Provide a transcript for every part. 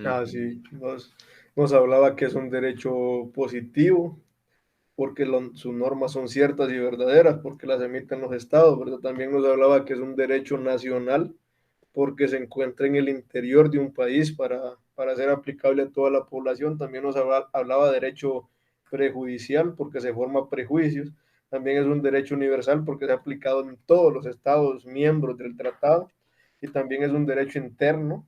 Ah, Ujú. sí, nos hablaba que es un derecho positivo, porque sus normas son ciertas y verdaderas, porque las emiten los estados, ¿verdad? También nos hablaba que es un derecho nacional, porque se encuentra en el interior de un país para ser aplicable a toda la población. También nos hablaba de derecho prejudicial, porque se forma prejuicios. También es un derecho universal, porque se ha aplicado en todos los estados miembros del tratado. Y también es un derecho interno,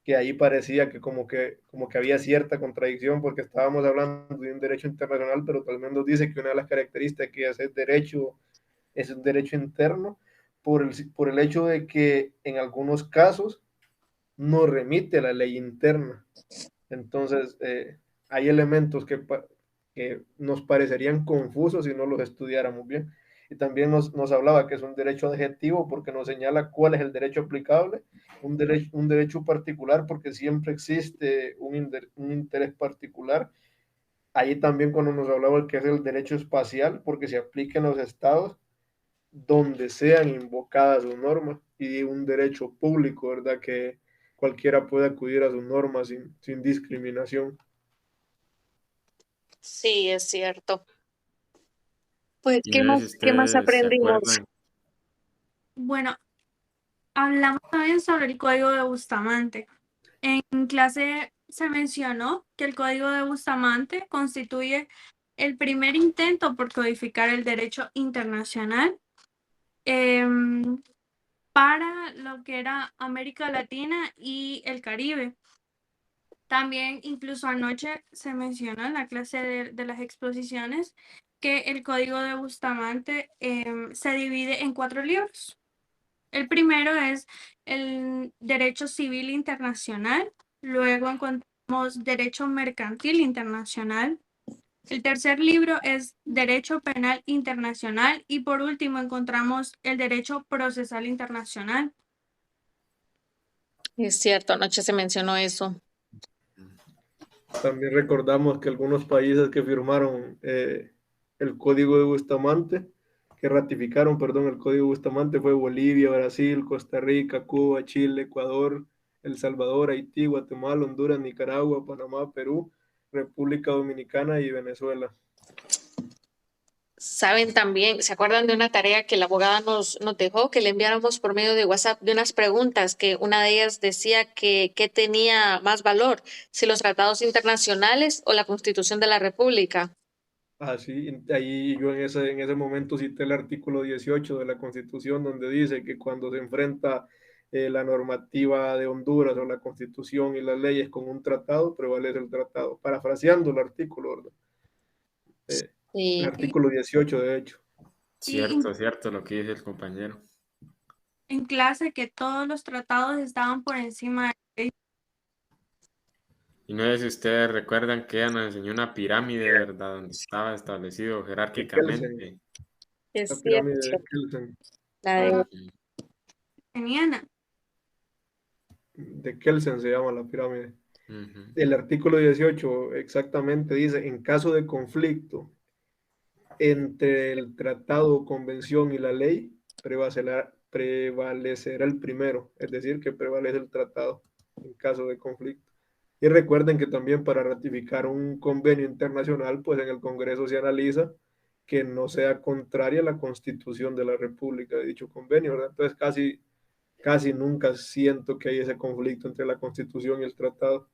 que ahí parecía que como que había cierta contradicción porque estábamos hablando de un derecho internacional, pero también nos dice que una de las características es un derecho interno por el hecho de que en algunos casos no remite a la ley interna. Entonces, hay elementos que nos parecerían confusos si no los estudiáramos bien. Y también nos hablaba que es un derecho adjetivo porque nos señala cuál es el derecho aplicable, un derecho particular porque siempre existe un interés particular. Ahí también cuando nos hablaba que es el derecho espacial porque se aplica en los estados donde sean invocadas sus normas y un derecho público, ¿verdad? Que cualquiera puede acudir a sus normas sin discriminación. Sí, es cierto. Pues, Y no sé si qué más ustedes se aprendimos? acuerdan. Bueno, hablamos también sobre el código de Bustamante. En clase se mencionó que el código de Bustamante constituye el primer intento por codificar el derecho internacional para lo que era América Latina y el Caribe. También incluso anoche se mencionó en la clase de las exposiciones que el código de Bustamante se divide en 4 libros. El primero es el derecho civil internacional, luego encontramos derecho mercantil internacional, el tercer libro es derecho penal internacional y por último encontramos el derecho procesal internacional. Es cierto, anoche se mencionó eso. También recordamos que algunos países que firmaron el Código de Bustamante, que ratificaron, perdón, el Código de Bustamante fue Bolivia, Brasil, Costa Rica, Cuba, Chile, Ecuador, El Salvador, Haití, Guatemala, Honduras, Nicaragua, Panamá, Perú, República Dominicana y Venezuela. Saben también, ¿se acuerdan de una tarea que la abogada nos dejó, que le enviáramos por medio de WhatsApp de unas preguntas, que una de ellas decía que qué tenía más valor, si los tratados internacionales o la Constitución de la República? Así, ahí yo en ese momento cité el artículo 18 de la Constitución, donde dice que cuando se enfrenta la normativa de Honduras o la Constitución y las leyes con un tratado, prevalece el tratado. Parafraseando el artículo, ¿verdad? El Sí, Y, artículo 18, de hecho. y Cierto lo que dice el compañero. en clase que todos los tratados estaban por encima de. Y no sé si ustedes recuerdan que ella nos enseñó una pirámide, ¿verdad? Donde estaba establecido De Kelsen, jerárquicamente. la es pirámide cierto. de Kelsen. La de, Ah, Ujú. Keniana. De Kelsen se llama la pirámide. Ujú. El artículo 18 exactamente dice, en caso de conflicto entre el tratado o convención y la ley, prevalecerá el primero, es decir, que prevalece el tratado en caso de conflicto. Y recuerden que también para ratificar un convenio internacional, pues en el Congreso se analiza que no sea contraria a la Constitución de la República de dicho convenio, ¿verdad? Entonces casi nunca siento que hay ese conflicto entre la Constitución y el tratado.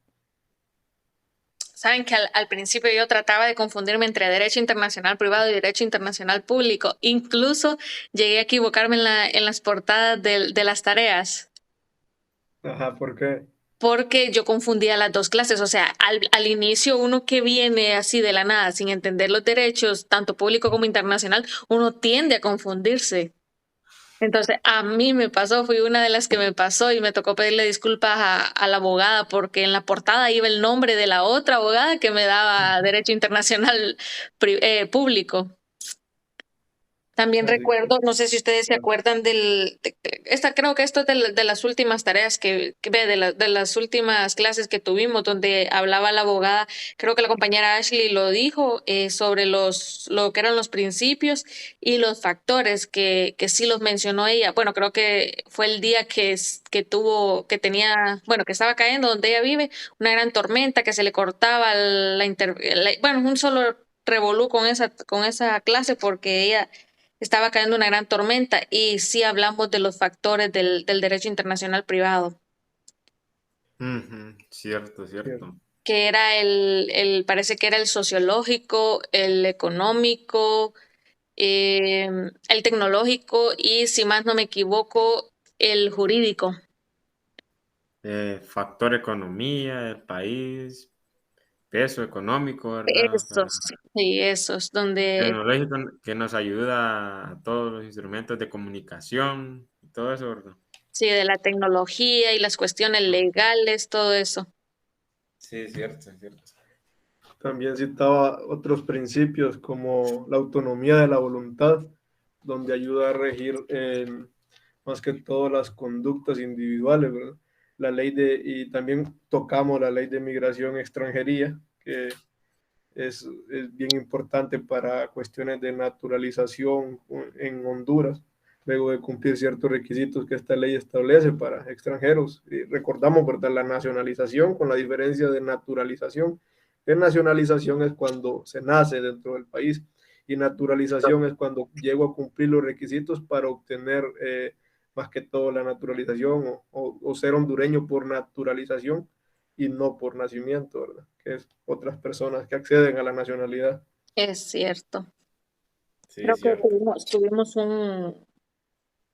saben que al principio yo trataba de confundirme entre derecho internacional privado y derecho internacional público. Incluso llegué a equivocarme en las portadas de las tareas, Ajá, ¿por qué? porque yo confundía las dos clases. O sea, al inicio uno que viene así de la nada, sin entender los derechos, tanto público como internacional, uno tiende a confundirse. Entonces, a mí me pasó, fui una de las que me pasó y me tocó pedirle disculpas a la abogada porque en la portada iba el nombre de la otra abogada que me daba derecho internacional público. También Así que, recuerdo, no sé si ustedes se claro, acuerdan creo que esto es de las últimas tareas de las últimas clases que tuvimos, donde hablaba la abogada, creo que la compañera Ashley lo dijo, sobre lo que eran los principios y los factores que sí los mencionó ella. Bueno, creo que fue el día que tenía, bueno, que estaba cayendo donde ella vive, una gran tormenta, que se le cortaba bueno, un solo revolú con esa clase porque ella estaba cayendo una gran tormenta y sí hablamos de los factores del derecho internacional privado, Ujú, cierto, cierto. cierto. que era parece que era el sociológico, el económico, el tecnológico y, si más no me equivoco, el jurídico. Factor economía, el país, peso económico, ¿verdad? O sea, Esos, sí, esos, donde tecnológico que nos ayuda a todos los instrumentos de comunicación y todo eso, ¿verdad? sí, de la tecnología y las cuestiones Ah, legales, todo eso. sí, cierto, cierto. También citaba otros principios como la autonomía de la voluntad, donde ayuda a regir más que todo las conductas individuales, ¿verdad? Y también tocamos la ley de migración y extranjería, que es bien importante para cuestiones de naturalización en Honduras, luego de cumplir ciertos requisitos que esta ley establece para extranjeros. Y recordamos, ¿verdad?, la nacionalización con la diferencia de naturalización. Que nacionalización es cuando se nace dentro del país y naturalización es cuando llego a cumplir los requisitos para obtener más que todo la naturalización o ser hondureño por naturalización y no por nacimiento, ¿verdad? Que es otras personas que acceden a la nacionalidad. Es cierto. Sí, Creo que cierto. tuvimos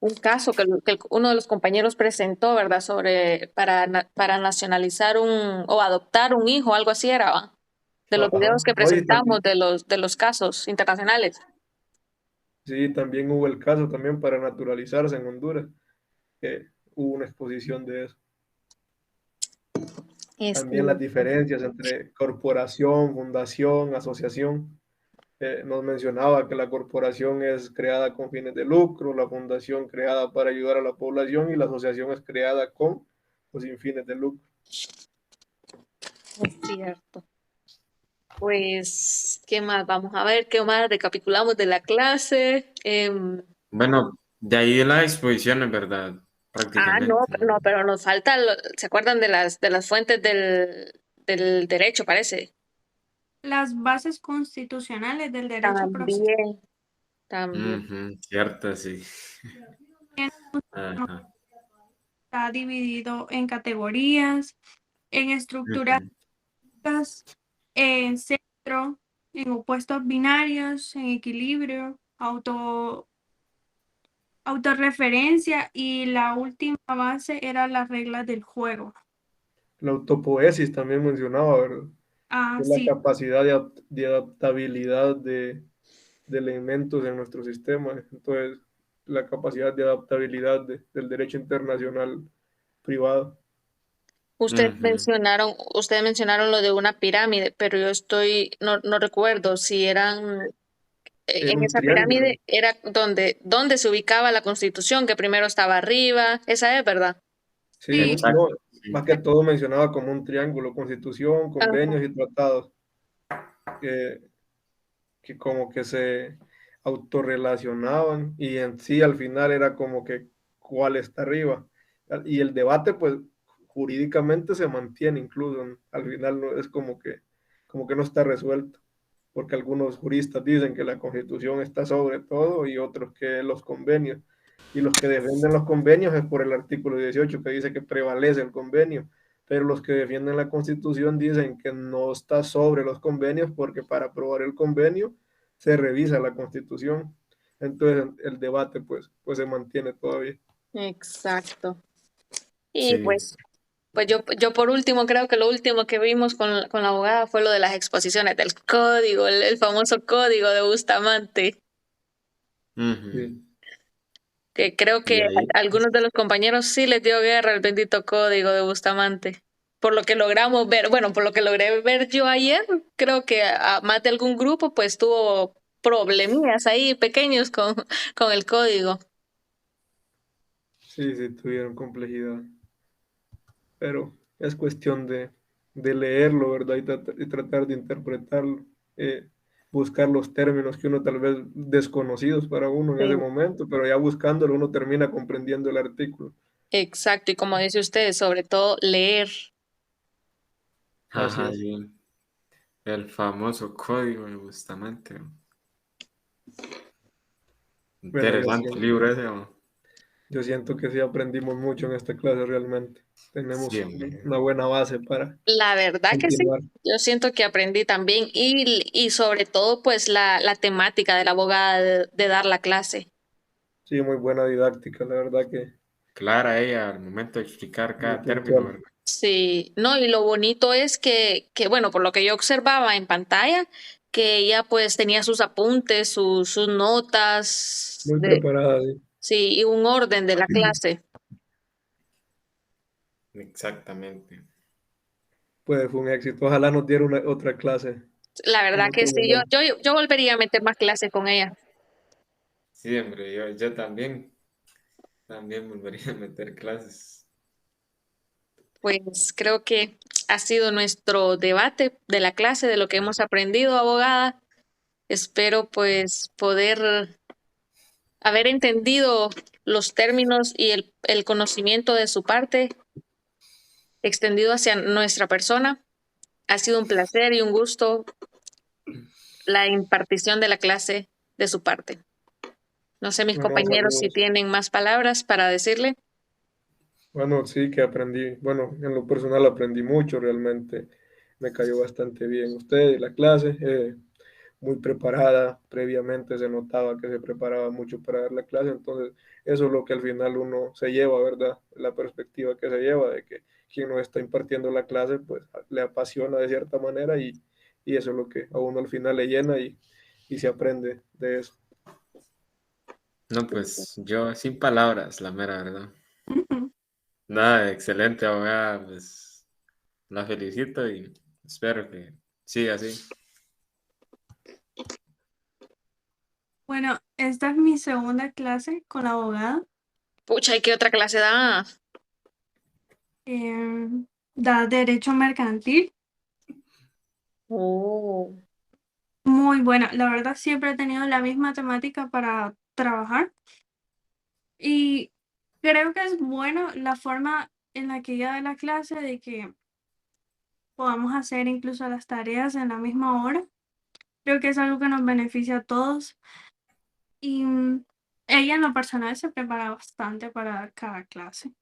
un caso que uno de los compañeros presentó, ¿verdad? Sobre para nacionalizar o adoptar un hijo, algo así era, ¿va? De los videos Ajá. que No, y presentamos también, de los casos internacionales. sí, también hubo el caso también para naturalizarse en Honduras, que hubo una exposición de eso. Es También las cierto. diferencias entre corporación, fundación, asociación. Nos mencionaba que la corporación es creada con fines de lucro, la fundación creada para ayudar a la población y la asociación es creada con o sin fines de lucro. Es cierto. Pues, ¿qué más? Vamos a ver, ¿qué más recapitulamos de la clase? Bueno, de ahí las exposiciones, ¿verdad? No, Prácticamente. no, pero nos falta, ¿se acuerdan de las fuentes del derecho, parece? Las bases constitucionales del derecho procesal También, también. Ujú, cierto, sí. Ajá. está dividido en categorías, en estructuras, Ujú, en centro, en opuestos binarios, en equilibrio, autorreferencia y la última base era las reglas del juego. La autopoesis también mencionaba, ¿verdad? Ah, Que es la sí, capacidad de adaptabilidad de elementos en nuestro sistema. Entonces, la capacidad de adaptabilidad del derecho internacional privado. ujú. Ustedes mencionaron lo de una pirámide, pero no recuerdo si eran, Es en un esa triángulo. pirámide era donde se ubicaba la Constitución, que primero estaba arriba, esa es, ¿verdad? Sí, sí, no, Exacto, sí. más que todo mencionaba como un triángulo, constitución, Ajá. convenios y tratados, que, que como que se autorrelacionaban y en sí al final era como que cuál está arriba. Y el debate pues jurídicamente se mantiene incluso, al final no, es como que no está resuelto, porque algunos juristas dicen que la constitución está sobre todo y otros que los convenios. Y los que defienden los convenios es por el artículo 18 que dice que prevalece el convenio, pero los que defienden la constitución dicen que no está sobre los convenios porque para aprobar el convenio se revisa la constitución. Entonces el debate pues se mantiene todavía. Exacto. Y Sí, pues yo por último creo que lo último que vimos con la abogada fue lo de las exposiciones del código, el famoso código de Bustamante, ujú. Sí. que creo Y que ahí, a algunos de los compañeros sí les dio guerra el bendito código de Bustamante. Por lo que logramos ver, bueno, por lo que logré ver yo ayer, creo que a más de algún grupo pues tuvo problemillas ahí pequeños con el código. Sí, sí, tuvieron complejidad. Pero es cuestión de leerlo, ¿verdad? Y tratar de interpretarlo, buscar los términos que uno tal vez desconocidos para uno en Sí. ese momento, pero ya buscándolo uno termina comprendiendo el artículo. Exacto, y como dice usted, sobre todo leer. Así Ajá, es. sí. El famoso código de Bustamante. Bueno, Interesante libro ese. yo siento que sí aprendimos mucho en esta clase realmente. Sí, Tenemos hombre. una buena base para La verdad que sí. continuar. Yo siento que aprendí también y sobre todo pues la temática de la abogada de dar la clase. Sí, muy buena didáctica, la verdad que Clara ella al momento de explicar muy cada término, puntual. ¿verdad? Sí, no, y lo bonito es bueno, por lo que yo observaba en pantalla, que ella pues tenía sus apuntes, sus notas, Muy preparada, sí. sí, y un orden de la clase. Exactamente. Pues fue un éxito. Ojalá nos diera otra clase La en verdad que otro sí, momento. yo volvería a meter más clases con ella. Sí, hombre, yo también volvería a meter clases. Pues creo que ha sido nuestro debate de la clase, de lo que hemos aprendido, abogada. Espero pues poder haber entendido los términos y el conocimiento de su parte extendido hacia nuestra persona. Ha sido un placer y un gusto la impartición de la clase de su parte. No sé, mis Bueno, compañeros si saludos. tienen más palabras para decirle. Bueno, sí que aprendí, bueno, en lo personal aprendí mucho realmente. Me cayó bastante bien usted, la clase, muy preparada, previamente se notaba que se preparaba mucho para dar la clase, entonces eso es lo que al final uno se lleva, ¿verdad? La perspectiva que se lleva de que quien nos está impartiendo la clase, pues le apasiona de cierta manera y eso es lo que a uno al final le llena y se aprende de eso. No, pues yo sin palabras, la mera verdad. Nada, excelente, abogada. Pues la felicito y espero que siga así. Bueno, esta es mi segunda clase con la abogada. Pucha, ¿y qué otra clase da? Da Derecho Mercantil. Oh, Muy buena. La verdad, siempre he tenido la misma temática para trabajar. Y creo que es bueno la forma en la que ella da la clase, de que podamos hacer incluso las tareas en la misma hora. Creo que es algo que nos beneficia a todos. Y ella en lo personal se prepara bastante para dar cada clase.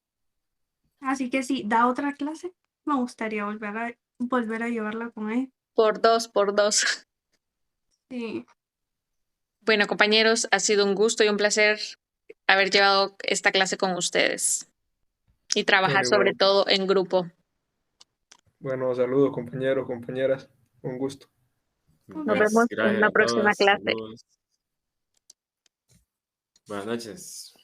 Así que si da otra clase, me gustaría volver a llevarla con ella. por dos, por dos. Sí, Bueno, compañeros, ha sido un gusto y un placer haber llevado esta clase con ustedes y Bueno, trabajar sobre igual, todo en grupo. bueno, saludos compañeros, compañeras, un gusto. Nos ok. Pues vemos en gracias una a próxima todos. clase. Saludos. Buenas noches.